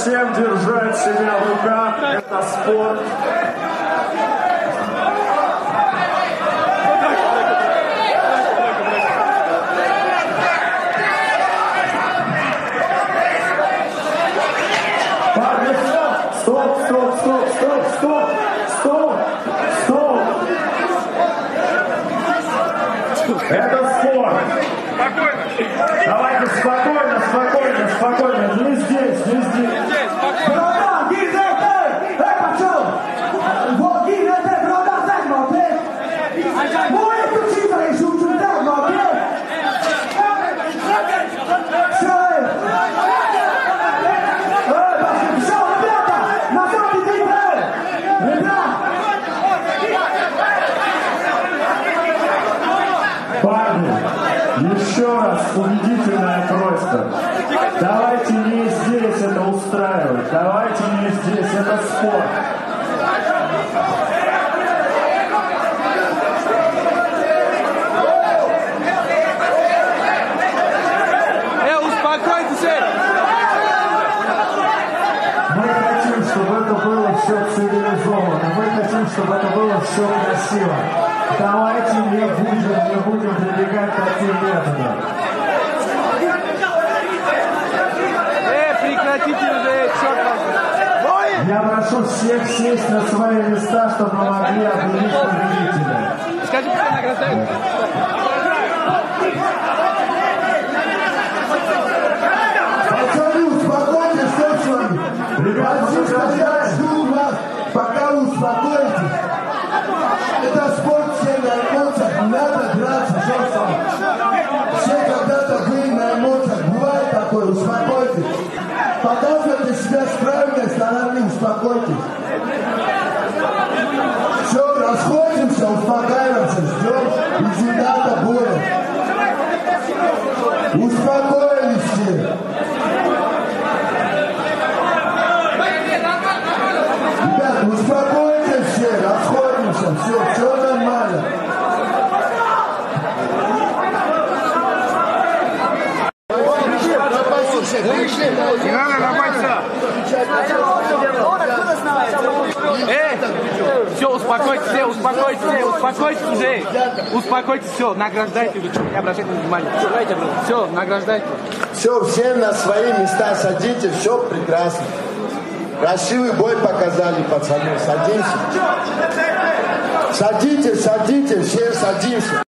Зачем держать себя в руках? Это спорт. Парни, стоп, стоп, стоп, стоп, стоп, стоп, стоп. Это спорт. Давайте спокойно, спокойно, спокойно. Не здесь, не здесь. Парни, еще раз убедительная просьба. Давайте не здесь это устраивать. Давайте не здесь. Это спорт. Успокойтесь! Мы хотим, чтобы это было все цивилизованно. Мы хотим, чтобы это было все красиво. Давайте не будем прибегать к таким методам. Прекратите уже, черт! Я прошу всех сесть на свои места, чтобы мы могли объявить победителя. Скажи, кто награждает? Пацаны, успокойтесь, что с вами? Ребята, я жду вас, пока вы успокоитесь. Это спорт, все на эмоциях, не надо драться, что с вами? Все когда-то были на эмоциях, бывает такое, успокойтесь. Показывайте себя с правильной стороны, успокойтесь. Все, расходимся, успокаиваемся, ждем результата боя. Успокоились все. Ребята, успокойтесь все, расходимся, все нормально. Не надо на бойца! Все, успокойтесь уже! Успокойтесь, все, награждайте уже, не обращайте внимания. Все, награждайте. Все на свои места садитесь, все прекрасно. Красивый бой показали, пацаны, садимся. Садитесь, все садимся.